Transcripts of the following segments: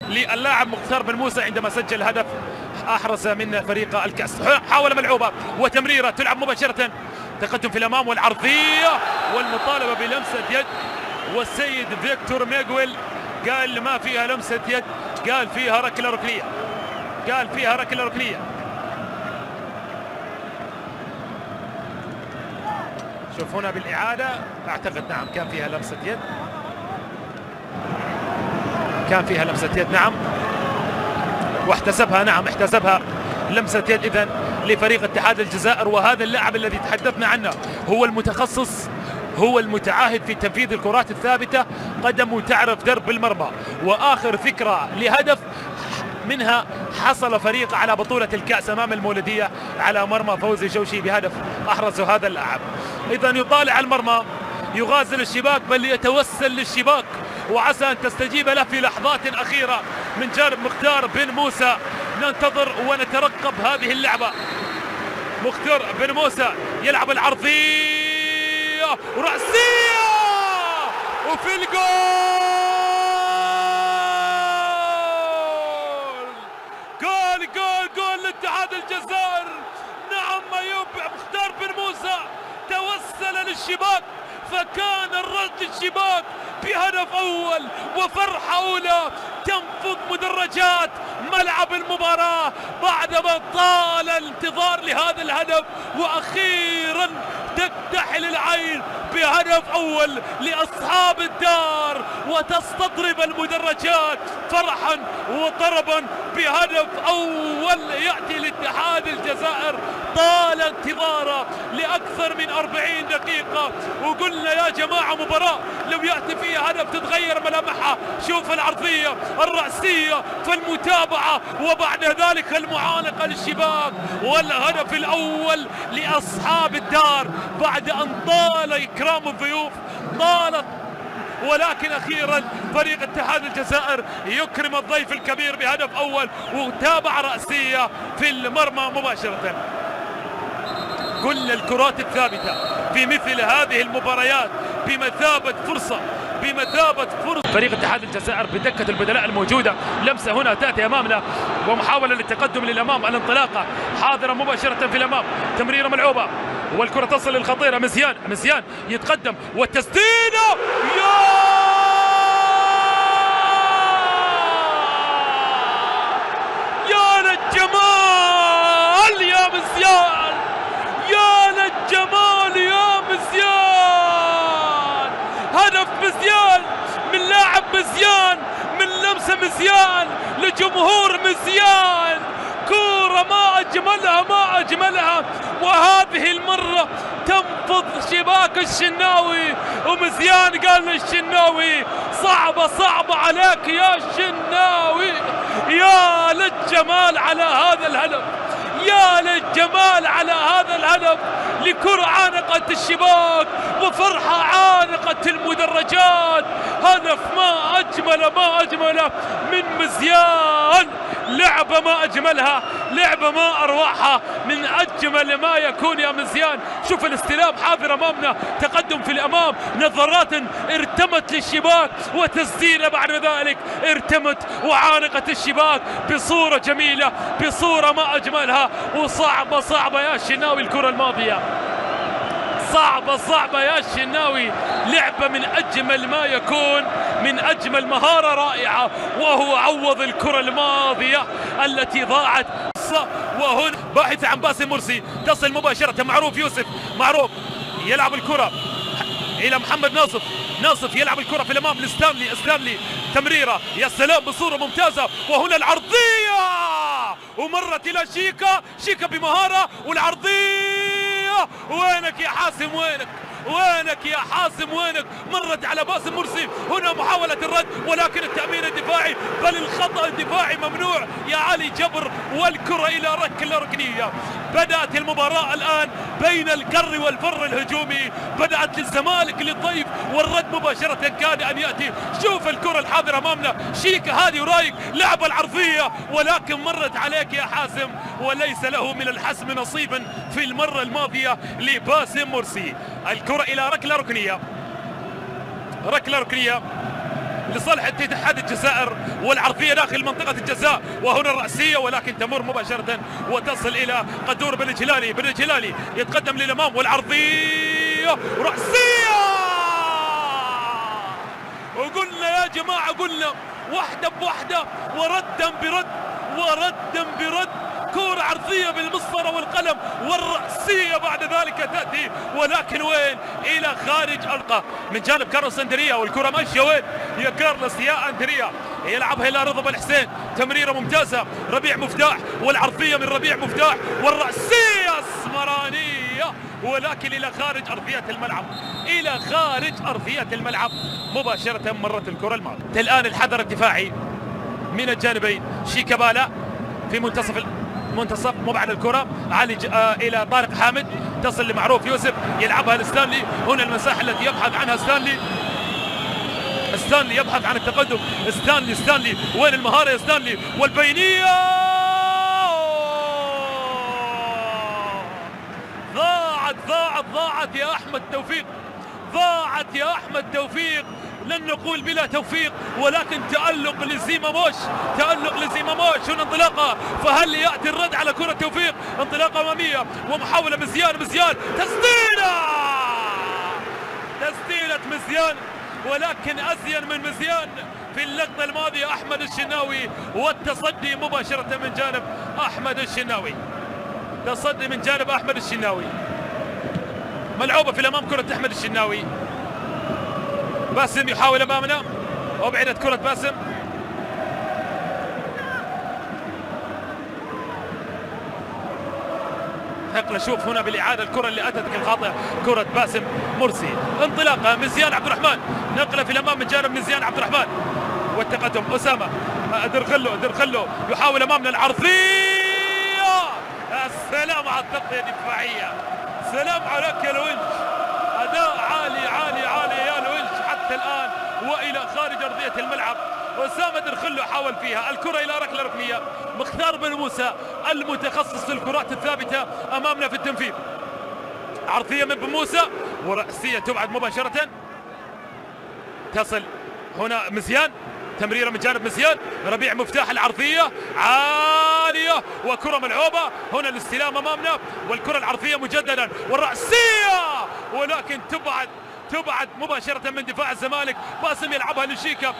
للاعب مختار بن موسى عندما سجل هدف احرز من فريق الكاس. حاول ملعوبه وتمريره تلعب مباشره، تقدم في الامام والعرضيه والمطالبه بلمسه يد، والسيد فيكتور ميغويل قال ما فيها لمسه يد، قال فيها ركله ركنيه، قال فيها ركله ركنيه. شوف هنا بالاعاده، اعتقد نعم كان فيها لمسه يد، كان فيها لمسه يد نعم، واحتسبها، نعم احتسبها لمسه يد اذن لفريق اتحاد الجزائر. وهذا اللاعب الذي تحدثنا عنه هو المتخصص، هو المتعاهد في تنفيذ الكرات الثابته، قدمه تعرف درب المرمى. واخر فكره لهدف منها حصل فريق على بطوله الكاس امام المولوديه على مرمى فوزي شوشي بهدف احرزه هذا اللاعب. اذا يطالع المرمى، يغازل الشباك، بل يتوسل للشباك، وعسى ان تستجيب له في لحظات اخيره من جانب مختار بن موسى. ننتظر ونترقب هذه اللعبه. مختار بن موسى يلعب العرضيه ورأسيه وفي الجول. جول جول جول لاتحاد الجزائر. نعم ايوب مختار بن موسى توسل للشباك، فكان الرد للشباك بهدف اول وفرحه اولى تنفض مدرجات ملعب المباراه بعدما طال الانتظار لهذا الهدف، واخيرا تكتحل العين بهدف اول لاصحاب الدار، وتستضرب المدرجات فرحا وطربا بهدف اول ياتي لاتحاد الجزائر. طال انتظاره لاكثر من 40 دقيقه، وقلنا يا جماعه مباراه لو ياتي فيها هدف تتغير ملامحها. شوف العرضيه الراسيه فالمتابعه، وبعد ذلك المعانقه للشباك، والهدف الاول لاصحاب الدار بعد ان طال اكرام الضيوف، طالت، ولكن اخيرا فريق اتحاد الجزائر يكرم الضيف الكبير بهدف اول وتابع راسيه في المرمى مباشره. كل الكرات الثابته في مثل هذه المباريات بمثابه فرصه، بمثابه فرصه. فريق اتحاد الجزائر بدكه البدلاء الموجوده، لمسه هنا تاتي امامنا ومحاوله للتقدم للامام، الانطلاقه حاضره مباشره في الامام، تمريره ملعوبه والكره تصل للخطيره. مزيان يتقدم والتسديده، يا للجمال يا مزيان، يا للجمال يا مزيان. هدف مزيان من لاعب مزيان، من لمسه مزيان لجمهور مزيان. كورة ما أجملها ما أجملها، وهذه المرة تنفض شباك الشناوي، ومزيان قال للشناوي صعبة عليك يا الشناوي. يا للجمال على هذا الهدف، يا للجمال على هذا الهدف، لكرة عانقت الشباك وفرحة عانقت المدرجات. هدف ما أجمله من مزيان، لعبة ما أجملها، لعبة ما أروعها، من أجمل ما يكون يا مزيان. شوف الاستلام حاضر أمامنا، تقدم في الأمام، نظرات ارتمت للشباك، وتسديدة بعد ذلك ارتمت وعانقت الشباك بصورة جميلة، بصورة ما أجملها. وصعبة يا الشناوي الكرة الماضية، صعبة يا الشناوي، لعبة من أجمل ما يكون، من أجمل مهارة رائعة، وهو عوض الكرة الماضية التي ضاعت. وهنا باحث عن باسم مرسي، تصل مباشرة معروف يوسف، معروف يلعب الكرة إلى محمد ناصف يلعب الكرة في الأمام لإسلاملي، تمريرة يا سلام بصورة ممتازة، وهنا العرضية ومرت إلى شيكا بمهارة، والعرضية وينك يا حاسم، وينك يا حاسم، وينك؟ مرت على باسم مرسي. هنا محاولة الرد، ولكن التأمين الدفاعي، بل الخطأ الدفاعي ممنوع يا علي جبر، والكرة إلى ركلة ركنية. بدأت المباراة الآن بين الكر والفر الهجومي، بدأت للزمالك للضيف، والرد مباشرة كاد أن يأتي. شوف الكرة الحاضرة أمامنا، شيكا هادي ورايق، لعب العرضية ولكن مرت عليك يا حاسم، وليس له من الحسم نصيبا في المرة الماضية لباسم مرسي. الكرة إلى ركلة ركنية لصالح اتحاد الجزائر، والعرضية داخل منطقة الجزاء، وهنا الرأسية ولكن تمر مباشرة وتصل إلى قدور بن الجلالي. بن الجلالي يتقدم للأمام والعرضية رأسية. وقلنا يا جماعة، قلنا واحدة بواحدة وردا برد وردا برد، كرة عرضية بالمسطرة والقلم، والرأسية بعد ذلك تأتي، ولكن وين؟ إلى خارج ألقى من جانب كارلوس أندريا، والكرة ماشية وين؟ يا كارلوس يا أندريا، يلعبها إلى رضا بن حسين، تمريرة ممتازة، ربيع مفتاح، والعرضية من ربيع مفتاح، والرأسية اسمرانية، ولكن إلى خارج أرضية الملعب، إلى خارج أرضية الملعب مباشرة. مرت الكرة الماضية. الآن الحذر الدفاعي من الجانبين. شيكابالا في منتصف مبعد الكرة، علي إلى طارق حامد، تصل لمعروف يوسف، يلعبها لستانلي. هنا المساحة التي يبحث عنها ستانلي يبحث عن التقدم. ستانلي وين المهارة يا ستانلي؟ والبينية ضاعت يا أحمد توفيق، ضاعت يا أحمد توفيق. لن نقول بلا توفيق، ولكن تألق لزيماموش، هنا انطلاقة، فهل يأتي الرد على كرة توفيق؟ انطلاقة أمامية ومحاولة مزيان، تسديدة مزيان، ولكن أزين من مزيان في اللقطة الماضية أحمد الشناوي، والتصدي مباشرة من جانب أحمد الشناوي، ملعوبة في الأمام كرة أحمد الشناوي. باسم يحاول أمامنا، وبعدت كرة باسم، ثقل. شوف هنا بالإعادة الكرة اللي أتت الخاطئة، كرة باسم مرسي، انطلاقة مزيان عبد الرحمن، نقلة في الأمام من جانب مزيان عبد الرحمن، والتقدم أسامة درخلو يحاول أمامنا العرضية. السلام على التغطية الدفاعية، سلام عليك يا لوينش، أداء عالي يا لوينش حتى الآن، وإلى خارج أرضية الملعب. أسامة درخلو حاول فيها الكرة إلى ركلة ركنية. مختار بن موسى المتخصص في الكرات الثابتة أمامنا في التنفيذ. عرضية من بن موسى ورأسية تبعد مباشرة، تصل هنا مزيان، تمريرة من جانب مزيان، ربيع مفتاح، العرضية عالية وكرة ملعوبة. هنا الاستلام أمامنا والكرة العرضية مجددا، والرأسية ولكن تبعد مباشرة من دفاع الزمالك. باسم يلعبها لشيكا،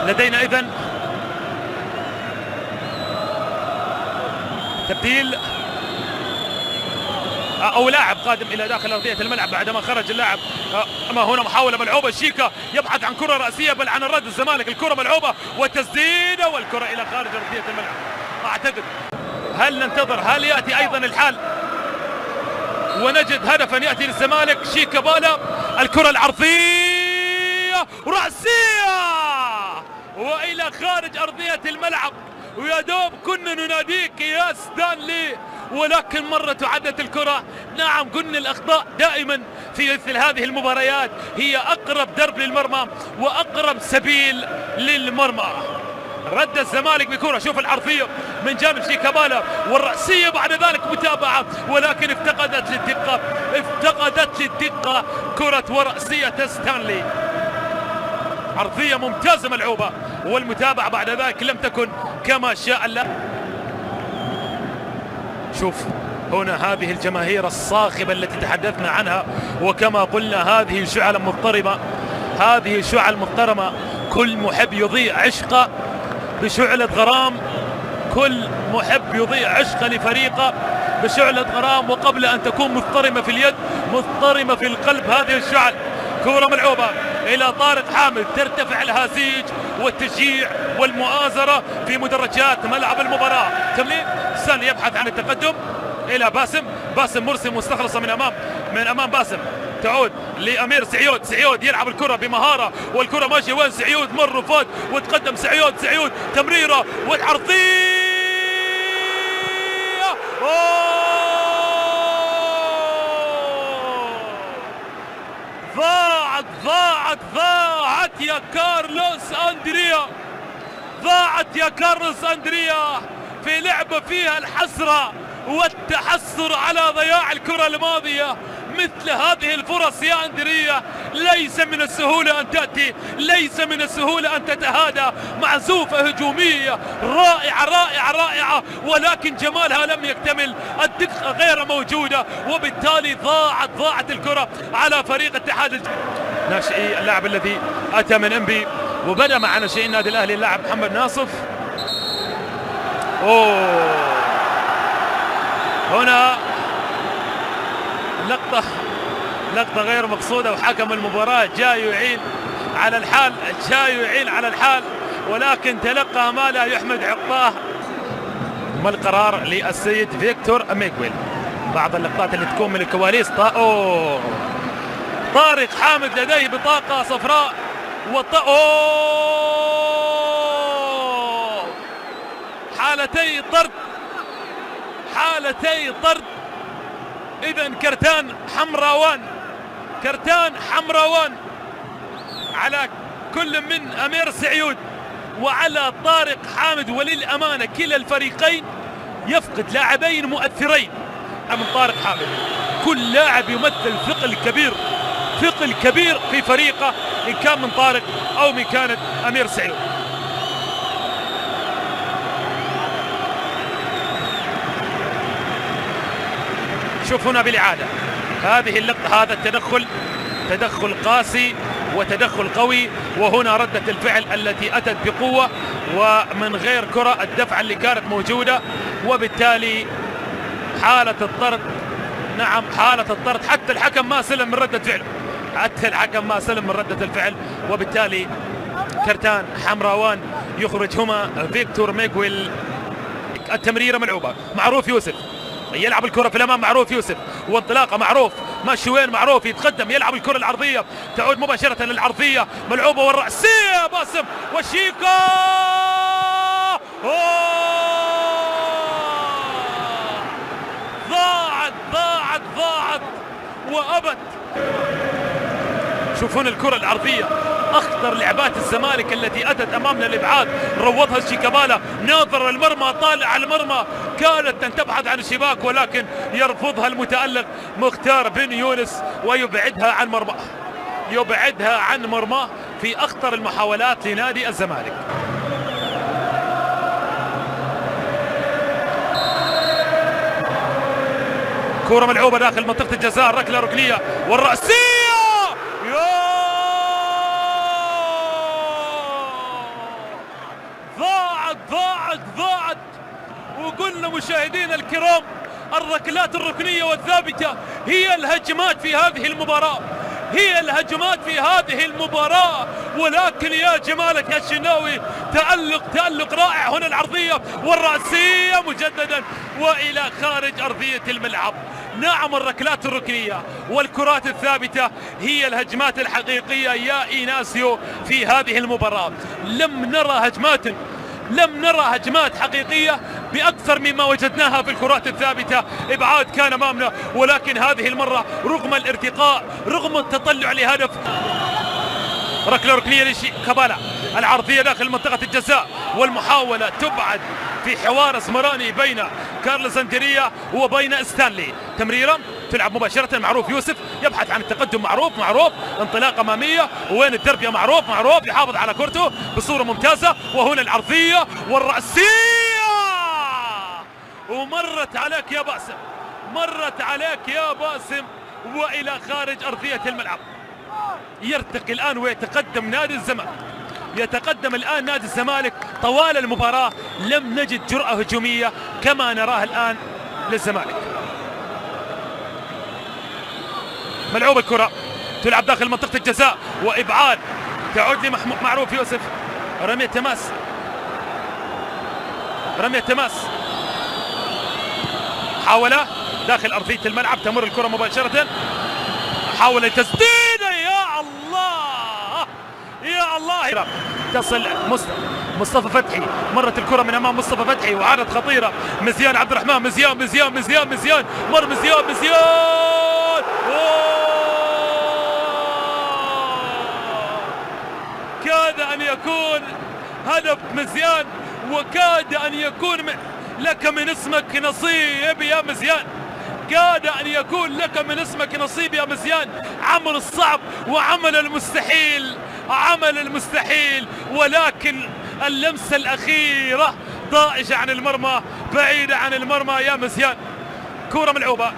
لدينا إذن تبديل أو لاعب قادم إلى داخل أرضية الملعب بعدما خرج اللاعب. أما هنا محاولة ملعوبة، شيكا يبحث عن كرة رأسية بل عن الرد. الزمالك الكرة ملعوبة والتسديدة والكرة إلى خارج أرضية الملعب. أعتقد هل ننتظر، هل يأتي أيضا الحال ونجد هدفا يأتي للزمالك؟ شيكابالا الكرة العرضية رأسية وإلى خارج أرضية الملعب، ويا دوب كنا نناديك يا ستانلي، ولكن مرت وعدت الكرة. نعم، قلنا الأخطاء دائما في مثل هذه المباريات هي أقرب درب للمرمى وأقرب سبيل للمرمى. رد الزمالك بكرة، شوف العرضية من جانب شيكابالا والرأسية بعد ذلك متابعة، ولكن افتقدت للدقة كرة ورأسية ستانلي. عرضية ممتازة ملعوبة، والمتابعة بعد ذلك لم تكن كما شاء الله. شوف هنا هذه الجماهير الصاخبة التي تحدثنا عنها، وكما قلنا هذه شعل محترمة. كل محب يضيع عشقه بشعلة غرام، كل محب يضيع عشقه لفريقه بشعلة غرام، وقبل أن تكون مضطرمة في اليد مضطرمة في القلب هذه الشعل. كرة ملعوبة إلى طارق حامد، ترتفع الهزيج والتشجيع والمؤازرة في مدرجات ملعب المباراة. تمرير سن يبحث عن التقدم إلى باسم مرسي مستخلصة من أمام باسم، تعود لأمير سعيود يلعب الكرة بمهارة، والكرة ماشية وين؟ سعيود مر وفات وتقدم سعيود تمريرة والعرضية ضاعت يا كارلوس أندريا في لعبة فيها الحسرة والتحسر على ضياع الكرة الماضية. مثل هذه الفرص يا أندريا ليس من السهولة أن تأتي، ليس من السهولة أن تتهادى. معزوفة هجومية رائعة رائعة رائعة، ولكن جمالها لم يكتمل، الدقة غير موجودة، وبالتالي ضاعت الكرة على فريق اتحاد ناشئي. اللاعب الذي أتى من انبي وبدأ مع ناشئي النادي الأهلي اللاعب محمد ناصف. هنا لقطة غير مقصودة، وحكم المباراة جاي يعين على الحال، ولكن تلقى ما لا يحمد عقباه. ما القرار للسيد فيكتور ميغويل؟ بعض اللقطات اللي تكون من الكواليس. طارق حامد لديه بطاقة صفراء حالتي طرد. إذن كرتان حمراوان على كل من أمير سعيود وعلى طارق حامد. وللأمانة كلا الفريقين يفقد لاعبين مؤثرين من طارق حامد. كل لاعب يمثل ثقل كبير في فريقه، إن كان من طارق أو من كانت أمير سعيود. شوف هنا بالإعادة هذه اللقطة، هذا التدخل تدخل قاسي وتدخل قوي، وهنا ردة الفعل التي أتت بقوة ومن غير كرة، الدفعة اللي كانت موجودة، وبالتالي حالة الطرد. نعم حالة الطرد، حتى الحكم ما سلم من ردة الفعل، وبالتالي كرتان حمراوان يخرجهما فيكتور ميغويل. التمريرة ملعوبة، معروف يوسف يلعب الكرة في الأمام، معروف يوسف وانطلاقة، معروف ماشي وين، معروف يتقدم يلعب الكرة العرضية، تعود مباشرة للعرضية، ملعوبة والرأسية باسم وشيكا. ضاعت وأبت. شوفون الكرة العرضية، أخطر لعبات الزمالك التي أتت أمامنا الإبعاد، روضها الشيكابالا، ناظر المرمى، طالع على المرمى، كانت أن تبحث عن الشباك، ولكن يرفضها المتألق مختار بن يونس ويبعدها عن مرماه في أخطر المحاولات لنادي الزمالك. كرة ملعوبة داخل منطقة الجزاء، ركلة ركنية والرأسية. ضاعت. وقلنا مشاهدينا الكرام، الركلات الركنية والثابتة هي الهجمات في هذه المباراة، ولكن يا جمالك يا الشناوي، تألق رائع. هنا العرضية والرأسية مجددا وإلى خارج أرضية الملعب. نعم الركلات الركنية والكرات الثابتة هي الهجمات الحقيقية يا إيناسيو في هذه المباراة. لم نرى هجمات حقيقية بأكثر مما وجدناها في الكرات الثابتة. إبعاد كان أمامنا، ولكن هذه المرة رغم الارتقاء، رغم التطلع لهدف، ركلة ركنية لشيكابالا، العرضية داخل منطقة الجزاء، والمحاولة تبعد في حوار اسمراني بين كارلوس أندريا وبين ستانلي. تمريرة تلعب مباشرة، معروف يوسف يبحث عن التقدم، معروف انطلاقة أمامية، وين التربية، معروف يحافظ على كرته بصورة ممتازة. وهنا العرضية والرأسية، ومرت عليك يا باسم وإلى خارج أرضية الملعب. يرتقي الآن ويتقدم نادي الزمالك. طوال المباراة لم نجد جرأة هجومية كما نراها الآن للزمالك. ملعوب الكرة تلعب داخل منطقة الجزاء، وإبعاد تعود لمعروف يوسف. رمية تماس محاولة داخل أرضية الملعب، تمر الكرة مباشرة، محاولة تسديدة. يا الله تصل مصطفى فتحي، مرت الكرة من أمام مصطفى فتحي وعادت خطيرة. مزيان عبد الرحمن، مزيان مر مزيان. كاد أن يكون هدف مزيان، وكاد أن يكون لك من اسمك نصيب يا مزيان، كاد أن يكون لك من اسمك نصيب يا مزيان. عمل الصعب وعمل المستحيل، عمل المستحيل، ولكن اللمسة الأخيرة ضائجة عن المرمى، بعيدة عن المرمى يا مزيان. كرة ملعوبة